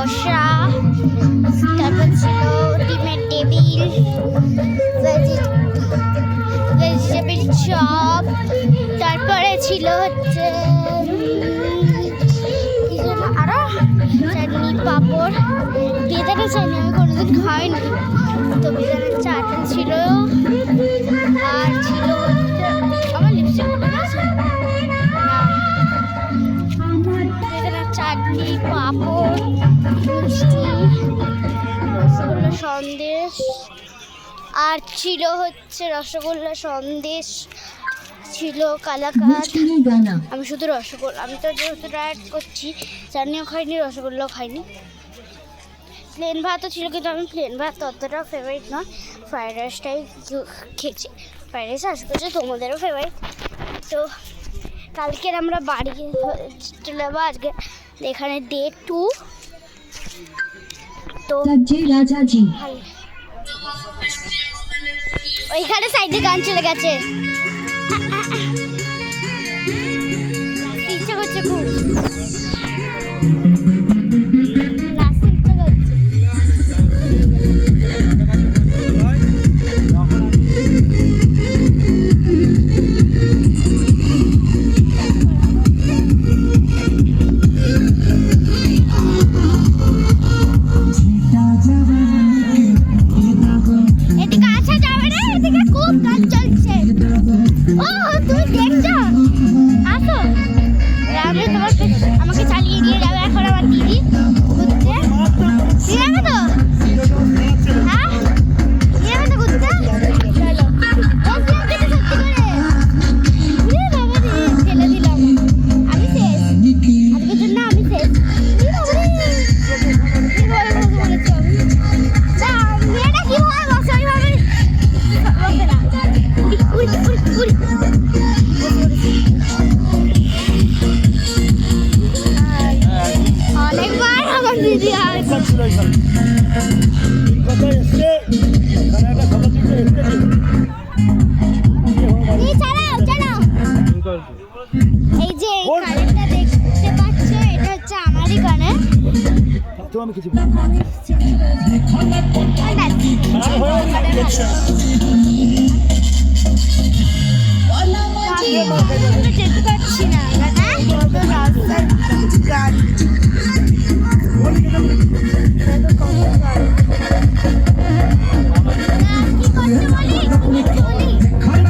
শসা, তারপর ছিল ডিমের টেবিল, ভেজিটেবিল চপ, তারপরে ছিল হচ্ছে আরো চাটনি পাঁপড়। বেদানা চাটনি আমি কোনোদিন খাইনি, তো বেদানার চাটনি ছিল। আর ছিল হচ্ছে আমার লিপস্টিক বেদানার চাটনি, পাঁপড়, মিষ্টি, রসগোল্লা সন্দেশ। আর ছিল হচ্ছে রসগোল্লা সন্দেশ, ছিল কালাকাঁদ। আমি শুধু রসগোল্লা, আমি তো যেহেতু ডায়েট করছি, চাটনিও খাইনি, রসগোল্লাও খাইনি। প্লেন ভাতও ছিল, কিন্তু আমি প্লেন ভাত অতটা ফেভারিট নয়, ফ্রাইড রাইসটাই খেয়েছি। ফ্রাইড রাইস আসবে যে তোমাদেরও ফেভারিট। তো কালকের আমরা বাড়ি চলে যাবো, আজকে এখানে ডে 2। তো ওইখানে সাইডে গান চলে গেছে, ইচ্ছা করছে খুব নাচতে ইচ্ছা করছে। এদিকে আসা যাবে না, এদিকে খুব গান চলছে। ও তুমি দেখছো, আসো। আমি তোমার আমাকে চালিয়ে দিয়ে যাবে এখন আমার দিদি ঘুরতে। দিয়ে যাবে তো? হ্যাঁ দিয়ে যাবে তো ঘুরতে? চলো। সত্যি করে বাবা রে, ফেলে দিলাম। আমি শেষ, আজকের জন্য আমি শেষ। বলেছি আমি মেয়েটা কিভাবে বসে ওইভাবে বসে না। উড়ি উড়ি উড়ি অনেকবার আমার দিদি চালাও চালাও। এই যে কারেন্টটা দেখতে পাচ্ছ, এটা হচ্ছে আমারই কারেন্ট। আমি কিছু যেতে পারছি না,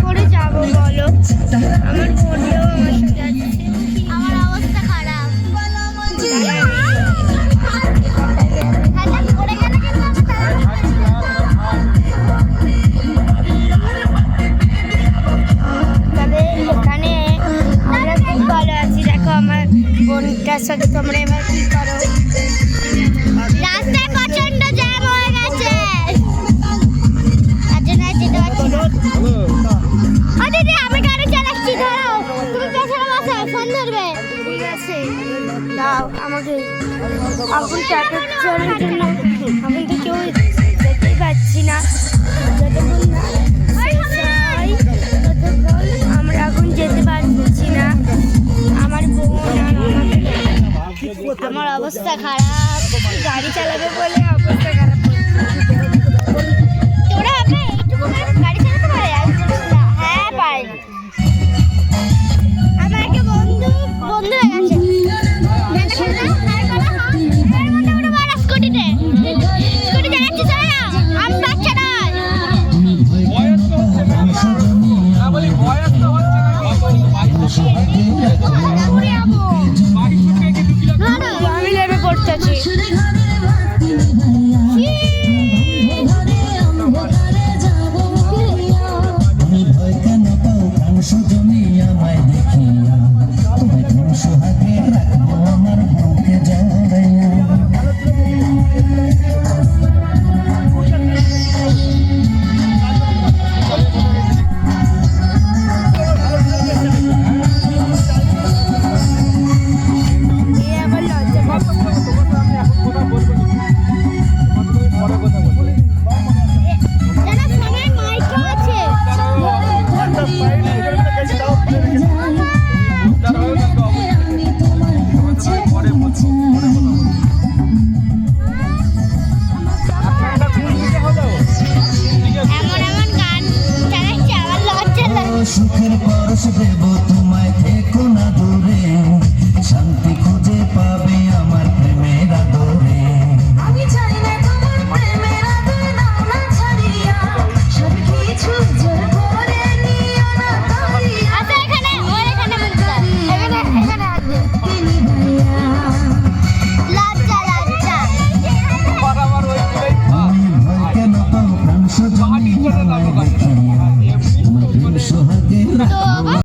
করে যাবো বলো? আমার বোনও আমার সাথে আছে। আমার অবস্থা খারাপ। বোনটার সাথে তোমরা এবার কি করো? রাস্তায় প্রচন্ড জ্যাম হয়ে গেছে, তার জন্য যেতে পারছি না। দিদি আমি গাড়ি চালাচ্ছি, ধরো তুমি পেছনে বসো, ফোন ধরবে। ঠিক আছে দাও আমাকে। এখন ট্রাফিক জ্যামের জন্য এখন তো কেউ যেতেই পারছি না। যতক্ষণ না ততক্ষণ আমরা এখন যেতে পারছি না। আমার বোন আর আমার অবস্থা খারাপ, গাড়ি চালাবে বলে অবস্থা খারাপ। তোরা আমরা এইটুকু গাড়ি চালাতে পারে? হ্যাঁ পারি। আমার একটা বন্ধু হয়ে গেছে।